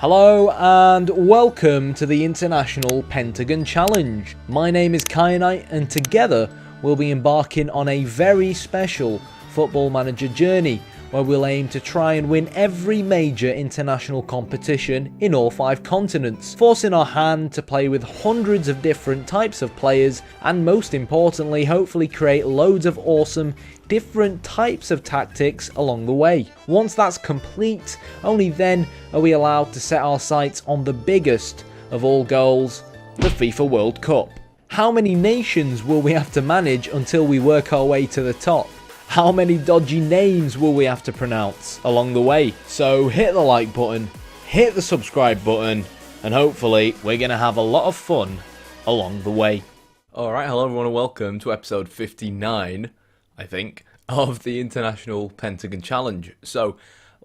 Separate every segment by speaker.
Speaker 1: Hello and welcome to the International Pentagon Challenge. My name is Kyanite and together we'll be embarking on a very special Football Manager journey where we'll aim to try and win every major international competition in all 5 continents, forcing our hand to play with hundreds of different types of players and most importantly hopefully create loads of awesome different types of tactics along the way. Once that's complete, only then are we allowed to set our sights on the biggest of all goals, the FIFA World Cup. How many nations will we have to manage until we work our way to the top? How many dodgy names will we have to pronounce along the way? So hit the like button, hit the subscribe button, and hopefully we're going to have a lot of fun along the way. Alright, hello everyone and welcome to episode 59, I think, of the International Pentagon Challenge. So,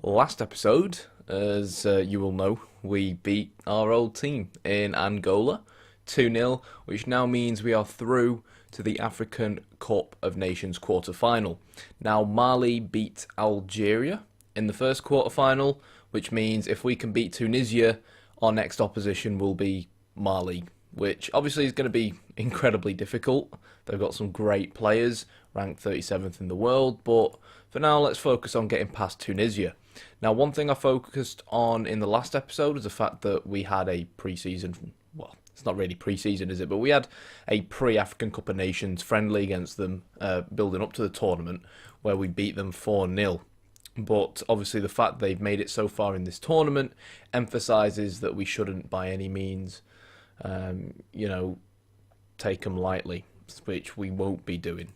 Speaker 1: last episode, as you will know, we beat our old team in Angola 2-0, which now means we are through to the African Cup of Nations quarter-final. Now, Mali beat Algeria in the first quarter-final, which means if we can beat Tunisia, our next opposition will be Mali, which obviously is going to be incredibly difficult. They've got some great players, ranked 37th in the world, but for now let's focus on getting past Tunisia. Now, one thing I focused on in the last episode is the fact that we had a pre-season, well, it's not really pre-season, is it? But we had a pre-African Cup of Nations friendly against them, building up to the tournament, where we beat them 4-0. But obviously the fact they've made it so far in this tournament emphasises that we shouldn't by any means, take them lightly, which we won't be doing.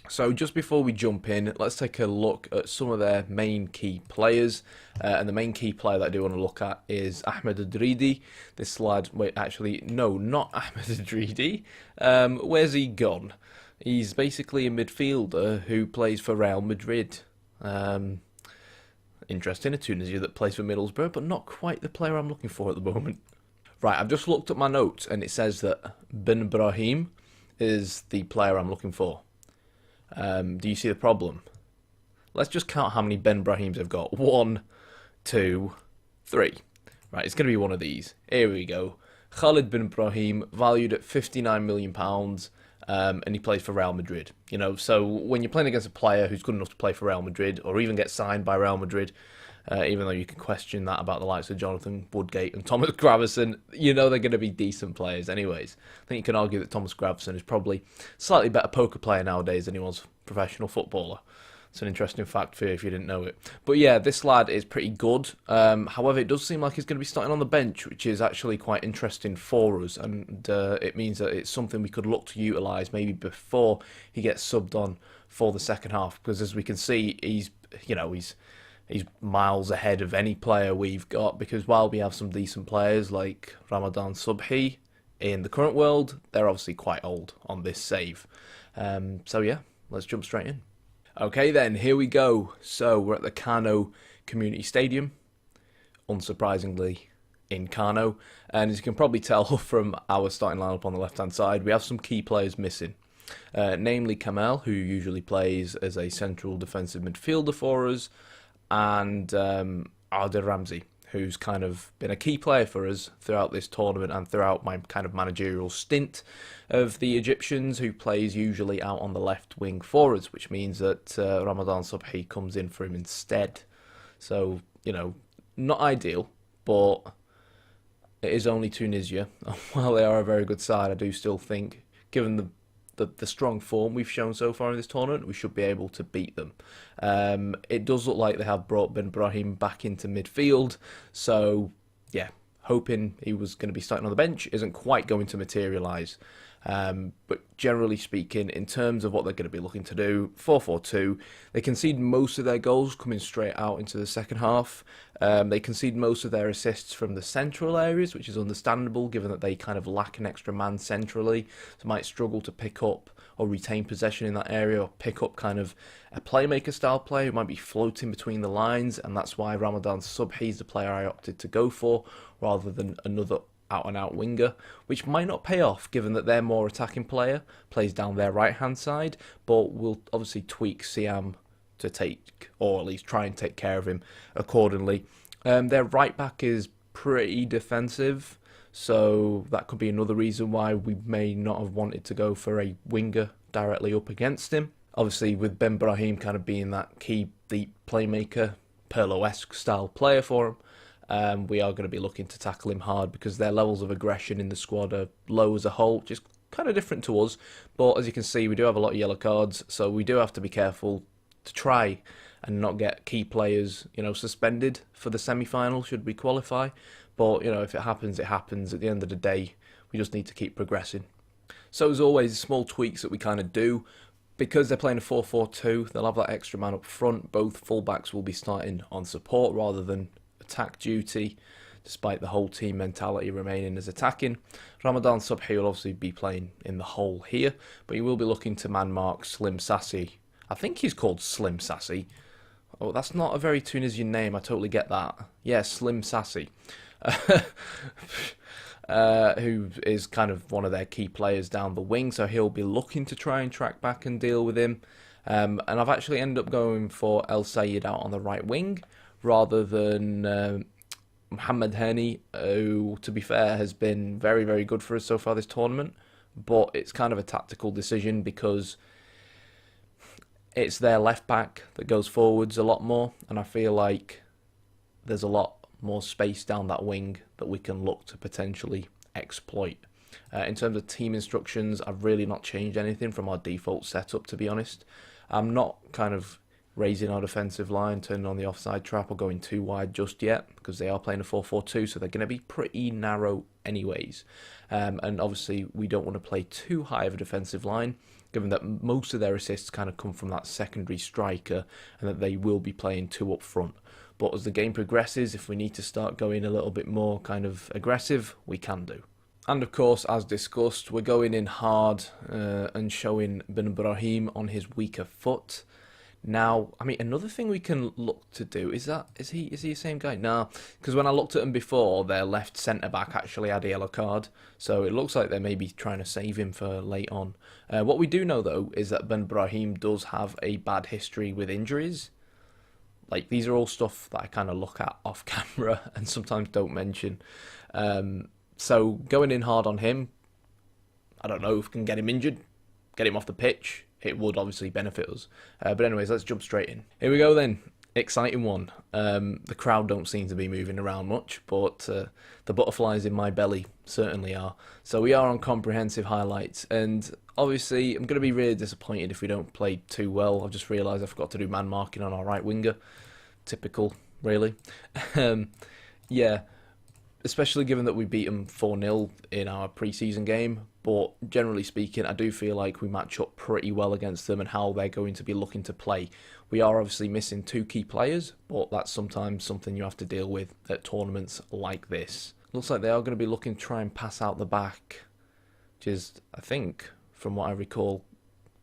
Speaker 1: So just before we jump in, let's take a look at some of their main key players. And the main key player that I do want to look at is Ahmed Adridi. This lad, wait, actually, no, not Ahmed Adridi. Where's he gone? He's basically a midfielder who plays for Real Madrid. Interesting, a Tunisia that plays for Middlesbrough, but not quite the player I'm looking for at the moment. Right, I've just looked at my notes and it says that Ben Brahim is the player I'm looking for. Do you see the problem? Let's just count how many Ben Brahims I've got. 1, 2, 3. Right, it's going to be one of these. Here we go. Khalid Ben Brahim, valued at £59 million, and he plays for Real Madrid. You know, so when you're playing against a player who's good enough to play for Real Madrid, or even get signed by Real Madrid, even though you can question that about the likes of Jonathan Woodgate and Thomas Gravesen, you know they're going to be decent players anyways. I think you can argue that Thomas Gravesen is probably a slightly better poker player nowadays than he was a professional footballer. It's an interesting fact for you if you didn't know it. But yeah, this lad is pretty good. However, it does seem like he's going to be starting on the bench, which is actually quite interesting for us. And it means that it's something we could look to utilise maybe before he gets subbed on for the second half. Because as we can see, he's miles ahead of any player we've got, because while we have some decent players like Ramadan Subhi in the current world, they're obviously quite old on this save. So yeah, let's jump straight in. Okay then, here we go. So we're at the Kano Community Stadium, unsurprisingly in Kano, and as you can probably tell from our starting lineup on the left hand side, we have some key players missing. Namely Kamel, who usually plays as a central defensive midfielder for us, and Adil Ramzi, who's kind of been a key player for us throughout this tournament and throughout my kind of managerial stint of the Egyptians, who plays usually out on the left wing for us, which means that Ramadan Subhi comes in for him instead. So, you know, not ideal, but it is only Tunisia. While they are a very good side, I do still think, given the strong form we've shown so far in this tournament, we should be able to beat them. It does look like they have brought Ben Brahim back into midfield, so yeah, hoping he was going to be starting on the bench isn't quite going to materialise. But generally speaking, in terms of what they're going to be looking to do, 4-4-2, they concede most of their goals coming straight out into the second half. They concede most of their assists from the central areas, which is understandable given that they kind of lack an extra man centrally, so might struggle to pick up or retain possession in that area, or pick up kind of a playmaker style play who might be floating between the lines, and that's why Ramadan Subhi is the player I opted to go for rather than another out-and-out winger, which might not pay off given that their more attacking player plays down their right-hand side, but we'll obviously tweak Siam to take, or at least try and take care of him accordingly. Their right-back is pretty defensive, so that could be another reason why we may not have wanted to go for a winger directly up against him. Obviously, with Ben Brahim kind of being that key deep playmaker, Pirlo-esque style player for him, we are going to be looking to tackle him hard because their levels of aggression in the squad are low as a whole, just kind of different to us. But as you can see, we do have a lot of yellow cards, so we do have to be careful to try and not get key players, suspended for the semi-final should we qualify. But, if it happens, it happens. At the end of the day, we just need to keep progressing. So as always, small tweaks that we kind of do. Because they're playing a 4-4-2, they'll have that extra man up front. Both fullbacks will be starting on support rather than attack duty, despite the whole team mentality remaining as attacking. Ramadan Subhi will obviously be playing in the hole here, but he will be looking to man mark Slim Sassy. I think he's called Slim Sassy. Oh, that's not a very Tunisian name, I totally get that. Yeah, Slim Sassy. Who is kind of one of their key players down the wing, so he'll be looking to try and track back and deal with him. And I've actually ended up going for El Sayed out on the right wing, rather than Mohamed Hani, who, to be fair, has been very, very good for us so far this tournament. But it's kind of a tactical decision because it's their left back that goes forwards a lot more, and I feel like there's a lot more space down that wing that we can look to potentially exploit. In terms of team instructions, I've really not changed anything from our default setup, to be honest. I'm not kind of raising our defensive line, turning on the offside trap or going too wide just yet, because they are playing a 4-4-2, so they're going to be pretty narrow anyways. And obviously we don't want to play too high of a defensive line, given that most of their assists kind of come from that secondary striker and that they will be playing two up front. But as the game progresses, if we need to start going a little bit more kind of aggressive, we can do. And of course, as discussed, we're going in hard and showing Ben Brahim on his weaker foot. Now, I mean, another thing we can look to do is he the same guy? No, because when I looked at him before, their left centre back actually had a yellow card, so it looks like they may be trying to save him for late on. What we do know though is that Ben Brahim does have a bad history with injuries. Like, these are all stuff that I kind of look at off camera and sometimes don't mention. So going in hard on him, I don't know if we can get him injured, get him off the pitch. It would obviously benefit us. But anyways, let's jump straight in. Here we go then. Exciting one. The crowd don't seem to be moving around much, but the butterflies in my belly certainly are. So we are on comprehensive highlights, and obviously I'm going to be really disappointed if we don't play too well. I've just realised I forgot to do man marking on our right winger. Typical, really. Yeah, especially given that we beat them 4-0 in our pre-season game. But generally speaking, I do feel like we match up pretty well against them and how they're going to be looking to play. We are obviously missing two key players, but that's sometimes something you have to deal with at tournaments like this. Looks like they are going to be looking to try and pass out the back, which is, I think, from what I recall,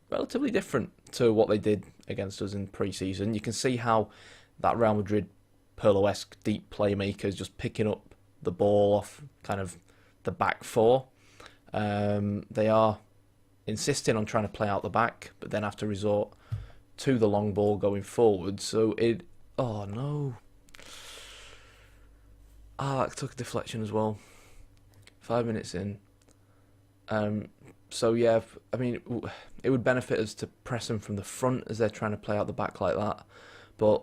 Speaker 1: relatively different to what they did against us in pre-season. You can see how that Real Madrid Pirlo-esque deep playmaker is just picking up the ball off kind of the back four. They are insisting on trying to play out the back, but then have to resort to the long ball going forward. So oh no. That took a deflection as well. 5 minutes in. So yeah, I mean, it would benefit us to press them from the front as they're trying to play out the back like that. But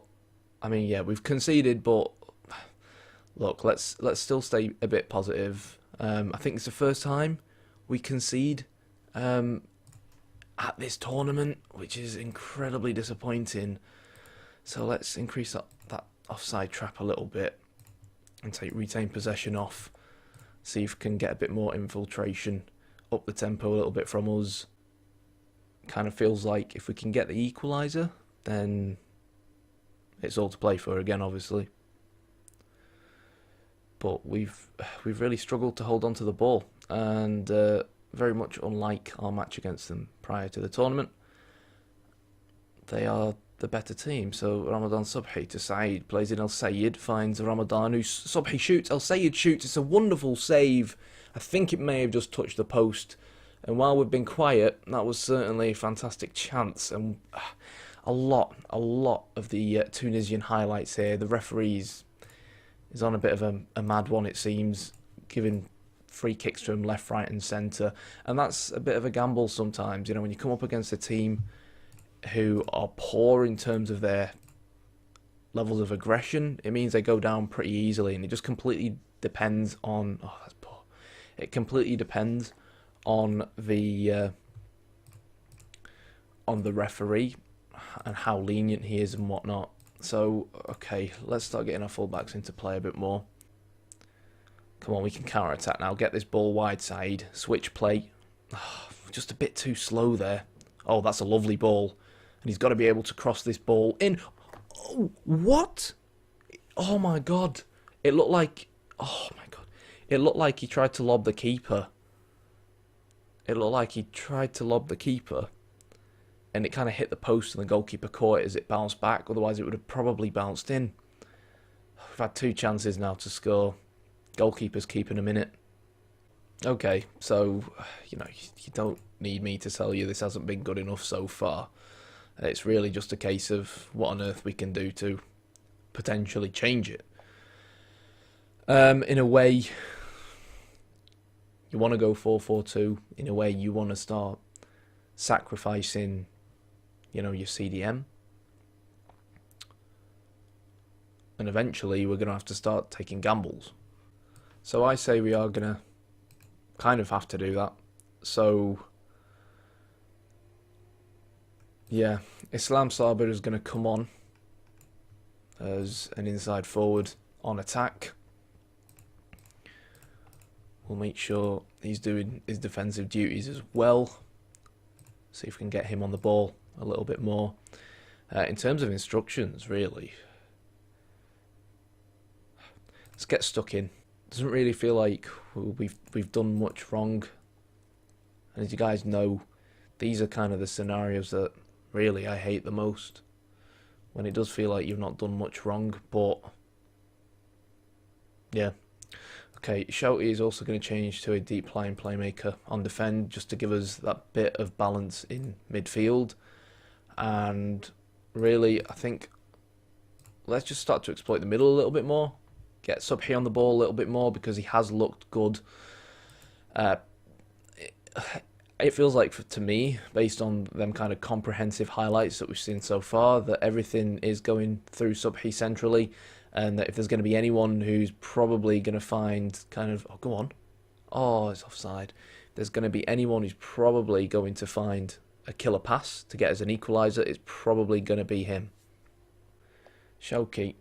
Speaker 1: I mean, yeah, we've conceded, but look, let's still stay a bit positive. I think it's the first time we concede at this tournament, which is incredibly disappointing. So let's increase that offside trap a little bit and retain possession off. See if we can get a bit more infiltration, up the tempo a little bit from us. Kind of feels like if we can get the equaliser, then it's all to play for again, obviously. But we've really struggled to hold on to the ball, and very much unlike our match against them prior to the tournament, they are the better team. So Ramadan Subhi to Saeed, plays in El Sayed, finds Ramadan, who Subhi shoots, El Sayed shoots. It's a wonderful save. I think it may have just touched the post, and while we've been quiet, that was certainly a fantastic chance. And a lot of the Tunisian highlights here, the referees, He's on a bit of a mad one, it seems, giving free kicks to him left, right and centre. And that's a bit of a gamble sometimes, you know, when you come up against a team who are poor in terms of their levels of aggression, it means they go down pretty easily, and it just completely depends on... Oh, that's poor. It completely depends on the referee and how lenient he is and whatnot. So, okay, let's start getting our fullbacks into play a bit more. Come on, we can counter-attack now. Get this ball wide side. Switch play. Oh, just a bit too slow there. Oh, that's a lovely ball. And he's got to be able to cross this ball in. Oh, what? Oh, my God. It looked like... Oh, my God. It looked like he tried to lob the keeper. It looked like he tried to lob the keeper. And it kind of hit the post and the goalkeeper caught it as it bounced back. Otherwise, it would have probably bounced in. We've had 2 chances now to score. Goalkeeper's keeping them in it. Okay, so, you know, you don't need me to tell you this hasn't been good enough so far. It's really just a case of what on earth we can do to potentially change it. In a way, you want to go 4-4-2. In a way, you want to start sacrificing, you know, your CDM. And eventually, we're going to have to start taking gambles. So I say we are going to kind of have to do that. So, yeah, Islam Sabir is going to come on as an inside forward on attack. We'll make sure he's doing his defensive duties as well. See if we can get him on the ball a little bit more. In terms of instructions, really, let's get stuck in. Doesn't really feel like we've done much wrong. And as you guys know, these are kind of the scenarios that really I hate the most. When it does feel like you've not done much wrong, but yeah. Okay, Shouty is also going to change to a deep line playmaker on defend, just to give us that bit of balance in midfield. And really, I think let's just start to exploit the middle a little bit more. Get Subhi on the ball a little bit more because he has looked good. It feels like, to me, based on them kind of comprehensive highlights that we've seen so far, that everything is going through Subhi centrally, and that if there's going to be anyone who's probably going to find kind of... Oh, go on. Oh, it's offside. If there's going to be anyone who's probably going to find a killer pass to get as an equaliser, it's probably going to be him. Shouki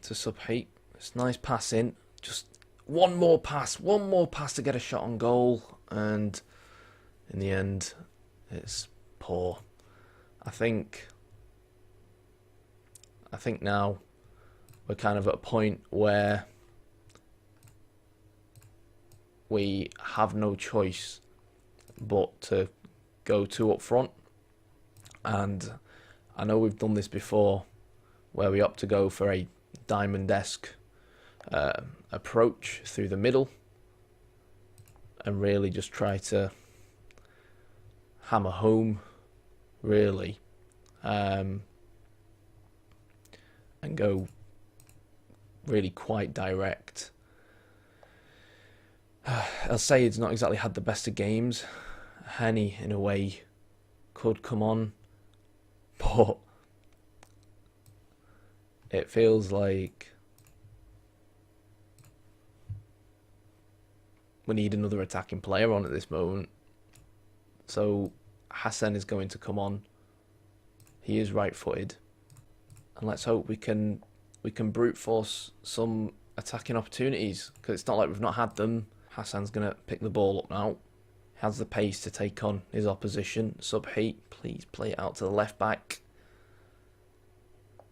Speaker 1: to Subhi. It's a nice pass in. Just one more pass to get a shot on goal. And in the end, it's poor. I think now we're kind of at a point where we have no choice but to go 2 up front. And I know we've done this before, where we opt to go for a diamond-esque approach through the middle and really just try to hammer home, really, and go really quite direct. El Sayed's not exactly had the best of games. Hani, in a way, could come on, but it feels like we need another attacking player on at this moment. So Hassan is going to come on. He is right-footed, and let's hope we can brute force some attacking opportunities, because it's not like we've not had them. Hassan's going to pick the ball up now. Has the pace to take on his opposition. Subhi, please play it out to the left back.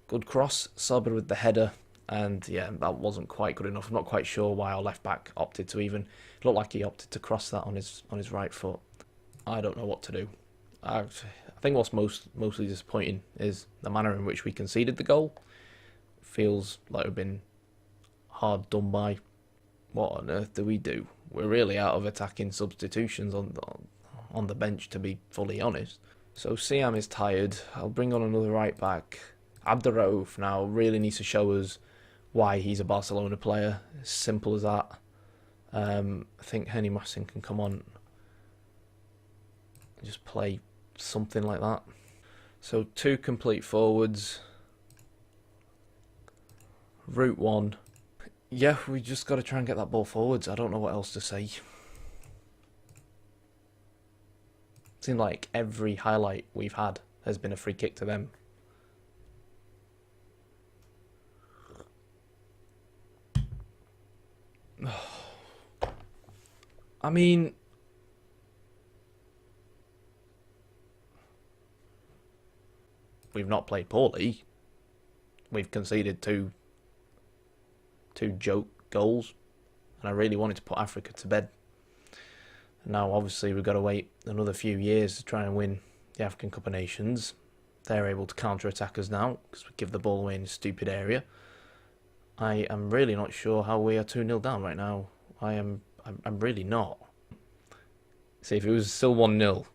Speaker 1: Good cross. Sabir with the header. And yeah, that wasn't quite good enough. I'm not quite sure why our left back opted to even... It looked like he opted to cross that on his right foot. I don't know what to do. I think what's mostly disappointing is the manner in which we conceded the goal. Feels like we've been hard done by. What on earth do we do? We're really out of attacking substitutions on the bench, to be fully honest. So Siam is tired. I'll bring on another right back. Abdurraouf now really needs to show us why he's a Barcelona player. As simple as that. I think Henny Masson can come on and just play something like that. So 2 complete forwards. Route 1. Yeah, we just got to try and get that ball forwards. I don't know what else to say. Seems like every highlight we've had has been a free kick to them. I mean, we've not played poorly. We've conceded two joke goals, and I really wanted to put Africa to bed. And now, obviously, we've got to wait another few years to try and win the African Cup of Nations. They're able to counter-attack us now because we give the ball away in a stupid area. I am really not sure how we are 2-0 down right now. I'm really not. See, if it was still 1-0,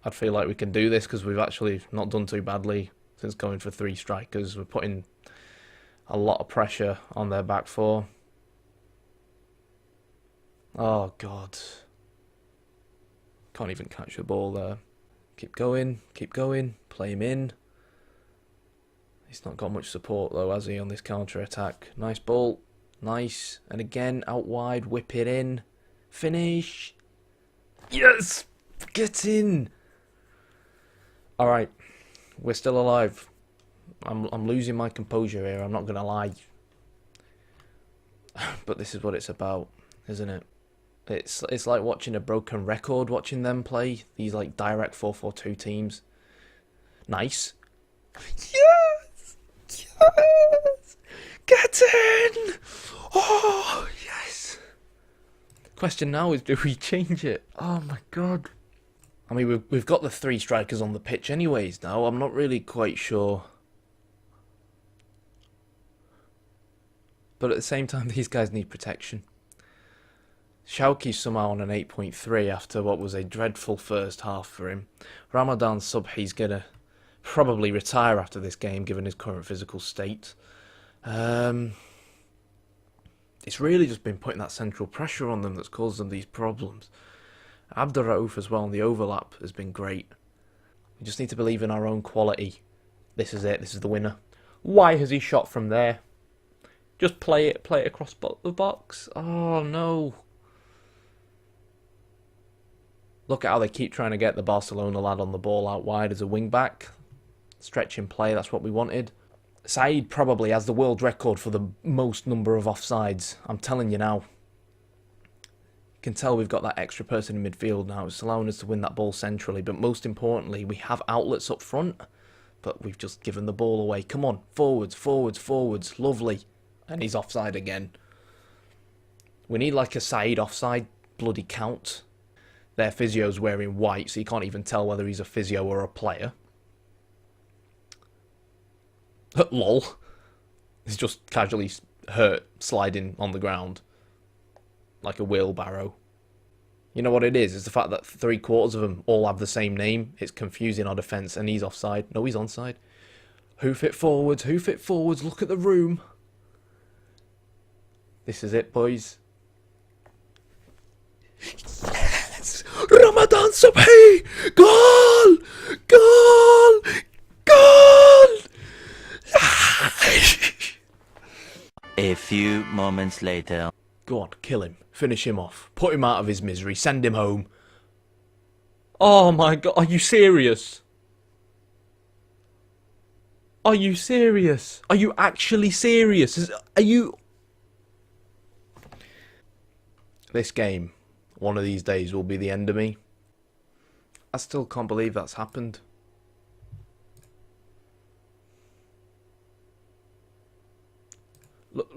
Speaker 1: I'd feel like we can do this because we've actually not done too badly since going for 3 strikers. We're putting a lot of pressure on their back 4. Oh, God. Can't even catch the ball there. Keep going, play him in. He's not got much support though, has he, on this counter-attack. Nice ball, nice. And again, out wide, whip it in. Finish. Yes! Get in! Alright, we're still alive. I'm losing my composure here, I'm not going to lie. But this is what it's about, isn't it? It's like watching a broken record, watching them play. These like direct 4-4-2 teams. Nice. Yes! Yes! Get in! Oh, yes! Question now is, do we change it? Oh my God. I mean, we've got the 3 strikers on the pitch anyways now. I'm not really quite sure. But at the same time, these guys need protection. Shawki's somehow on an 8.3 after what was a dreadful first half for him. Ramadan Subhi's going to probably retire after this game, given his current physical state. It's really just been putting that central pressure on them that's caused them these problems. Abdurraouf as well, and the overlap has been great. We just need to believe in our own quality. This is it, this is the winner. Why has he shot from there? Just play it across the box. Oh no. Look at how they keep trying to get the Barcelona lad on the ball out wide as a wing-back. Stretching play, that's what we wanted. Said probably has the world record for the most number of offsides. I'm telling you now. You can tell we've got that extra person in midfield now. It's allowing us to win that ball centrally. But most importantly, we have outlets up front. But we've just given the ball away. Come on, forwards, forwards, forwards. Lovely. And he's offside again. We need like a Said offside bloody count. Their physio's wearing white, so you can't even tell whether he's a physio or a player. Lol. He's just casually hurt, sliding on the ground. Like a wheelbarrow. You know what it is? It's the fact that 3/4 of them all have the same name. It's confusing our defence, and he's offside. No, he's onside. Hoof it forwards, hoof it forwards, look at the room. This is it, boys. Yes! Ramadan Subhi! Goal! Goal! Goal!
Speaker 2: A few moments later.
Speaker 1: Go on, kill him. Finish him off. Put him out of his misery. Send him home. Oh my God, are you serious? Are you serious? Are you actually serious? Are you... This game, one of these days, will be the end of me. I still can't believe that's happened.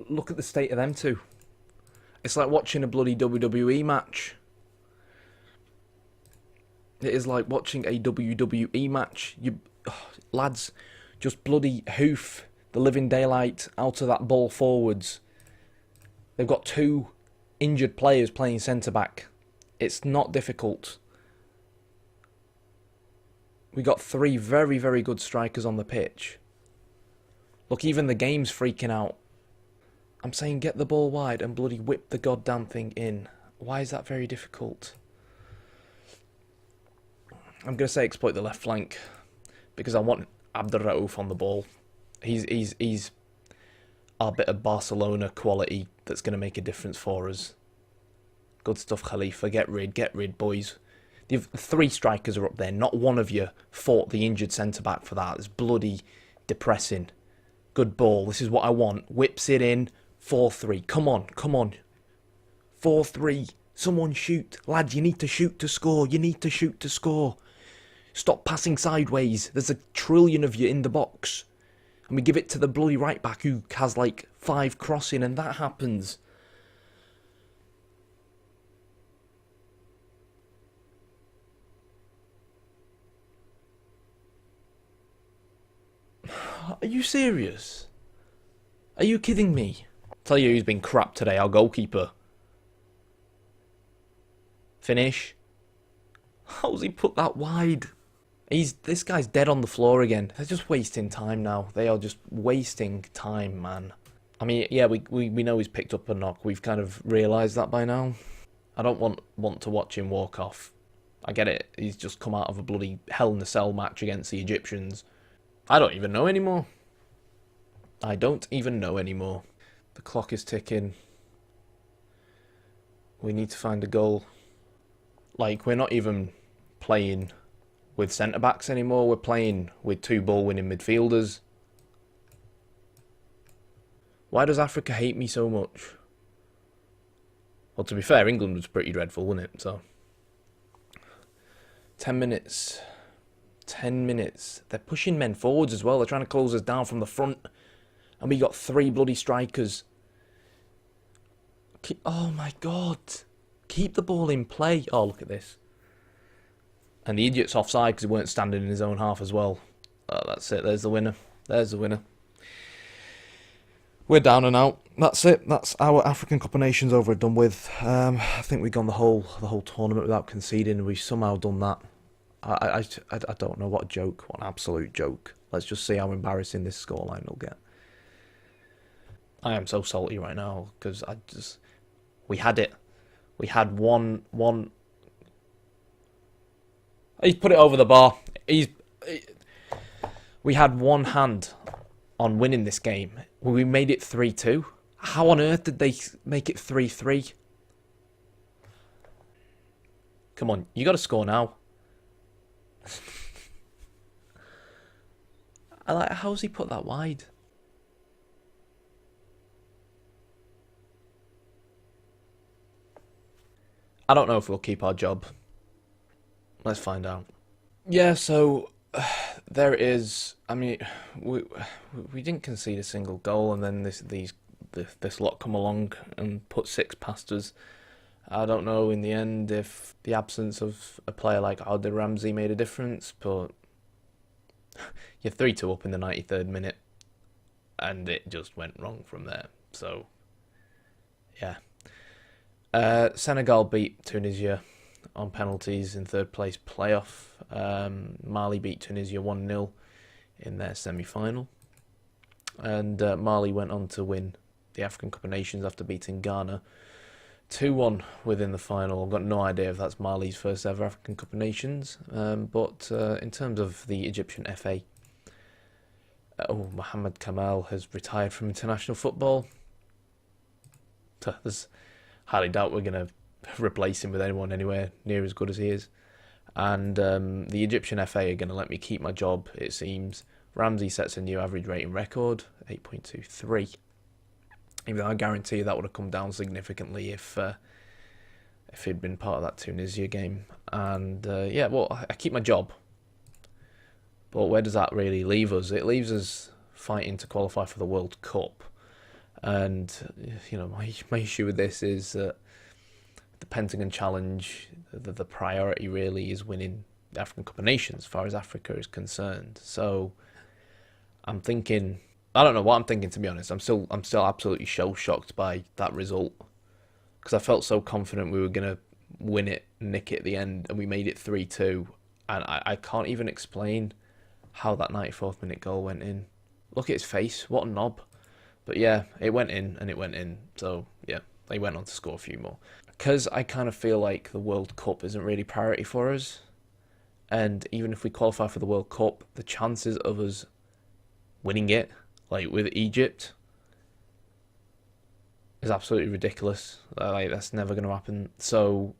Speaker 1: Look at the state of them two. It's like watching a bloody WWE match. It is like watching a WWE match. Lads, just bloody hoof the living daylight out of that ball forwards. They've got 2 injured players playing centre-back. It's not difficult. We got 3 very, very good strikers on the pitch. Look, even the game's freaking out. I'm saying get the ball wide and bloody whip the goddamn thing in. Why is that very difficult? I'm going to say exploit the left flank because I want Abderraouf on the ball. He's our bit of Barcelona quality that's going to make a difference for us. Good stuff, Khalifa. Get rid, boys. The 3 strikers are up there. Not one of you fought the injured centre-back for that. It's bloody depressing. Good ball. This is what I want. Whips it in. 4-3. Come on. 4-3. Someone shoot. Lad, you need to shoot to score. Stop passing sideways. There's a trillion of you in the box. And we give it to the bloody right back who has like 5 crossing and that happens. Are you serious? Are you kidding me? Tell you who's been crap today, our goalkeeper. Finish. How's he put that wide? This guy's dead on the floor again. They're just wasting time now. They are just wasting time, man. I mean, yeah, we know he's picked up a knock. We've kind of realised that by now. I don't want to watch him walk off. I get it. He's just come out of a bloody Hell in a Cell match against the Egyptians. I don't even know anymore. The clock is ticking. We need to find a goal. Like, we're not even playing with centre-backs anymore. We're playing with 2 ball-winning midfielders. Why does Africa hate me so much? Well, to be fair, England was pretty dreadful, wasn't it? So, 10 minutes. 10 minutes. They're pushing men forwards as well. They're trying to close us down from the front. And we got 3 bloody strikers. Oh my god. Keep the ball in play. Oh, look at this. And the idiot's offside because he weren't standing in his own half as well. Oh, that's it. There's the winner. We're down and out. That's it. That's our African Cup of Nations over and done with. I think we've gone the whole tournament without conceding. We've somehow done that. I don't know. What a joke. What an absolute joke. Let's just see how embarrassing this scoreline will get. I am so salty right now because we had it. We had one. He's put it over the bar. We had one hand on winning this game. We made it 3-2. How on earth did they make it 3-3? Come on, you got to score now. How's he put that wide? I don't know if we'll keep our job. Let's find out. Yeah, so there it is. I mean, we didn't concede a single goal, and then this lot come along and put 6 past us. I don't know in the end if the absence of a player like Alder Ramsey made a difference, but you're 3-2 up in the 93rd minute, and it just went wrong from there. So, yeah. Senegal beat Tunisia on penalties in 3rd place playoff. Mali beat Tunisia 1-0 in their semi-final. And Mali went on to win the African Cup of Nations after beating Ghana 2-1 within the final. I've got no idea if that's Mali's first ever African Cup of Nations. But in terms of the Egyptian FA, Mohamed Kamal has retired from international football. There's highly doubt we're going to replace him with anyone anywhere near as good as he is. And the Egyptian FA are going to let me keep my job, it seems. Ramsey sets a new average rating record, 8.23. Even though I guarantee you that would have come down significantly if he'd been part of that Tunisia game. And yeah, well, I keep my job. But where does that really leave us? It leaves us fighting to qualify for the World Cup. And, you know, my issue with this is that the Pentagon Challenge, the priority really is winning the African Cup of Nations as far as Africa is concerned. So I'm thinking, I don't know what I'm thinking, to be honest. I'm still absolutely shell-shocked by that result because I felt so confident we were going to win it, nick it at the end, and we made it 3-2. And I can't even explain how that 94th minute goal went in. Look at his face. What a knob. But yeah, it went in and it went in. So yeah, they went on to score a few more. Because I kind of feel like the World Cup isn't really priority for us. And even if we qualify for the World Cup, the chances of us winning it, like with Egypt, is absolutely ridiculous. Like, that's never going to happen. So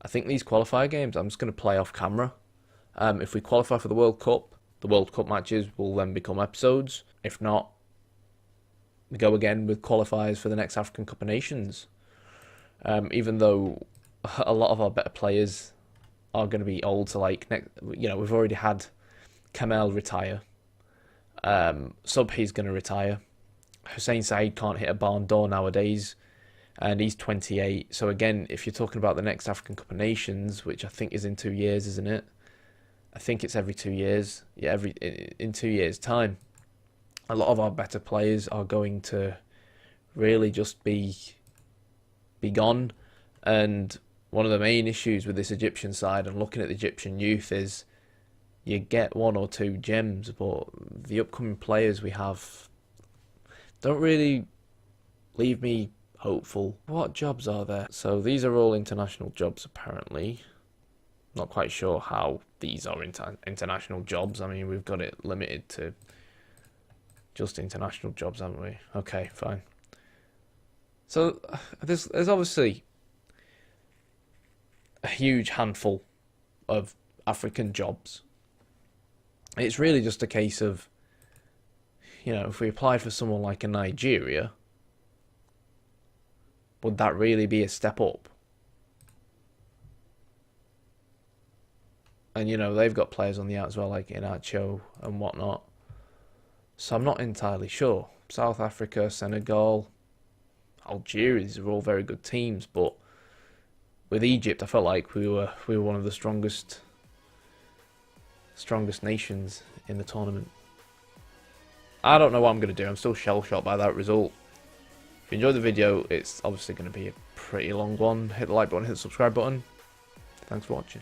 Speaker 1: I think these qualifier games, I'm just going to play off camera. If we qualify for the World Cup matches will then become episodes. If not, we go again with qualifiers for the next African Cup of Nations. Even though a lot of our better players are going to be old, so like, we've already had Kamel retire. Subhi's going to retire. Hussein Said can't hit a barn door nowadays, and he's 28. So again, if you're talking about the next African Cup of Nations, which I think is in 2 years, isn't it? I think it's every 2 years. Yeah, in 2 years' time, a lot of our better players are going to really just be gone. And one of the main issues with this Egyptian side and looking at the Egyptian youth is you get 1 or 2 gems, but the upcoming players we have don't really leave me hopeful. What jobs are there? So these are all international jobs apparently. Not quite sure how these are international jobs. I mean, we've got it limited to just international jobs, haven't we? Okay, fine. So there's obviously a huge handful of African jobs. It's really just a case of, if we applied for someone like a Nigeria, would that really be a step up? And, they've got players on the out as well, like Inacho and whatnot. So I'm not entirely sure. South Africa, Senegal, Algeria, these are all very good teams. But with Egypt, I felt like we were one of the strongest nations in the tournament. I don't know what I'm going to do. I'm still shell-shocked by that result. If you enjoyed the video, it's obviously going to be a pretty long one. Hit the like button, hit the subscribe button. Thanks for watching.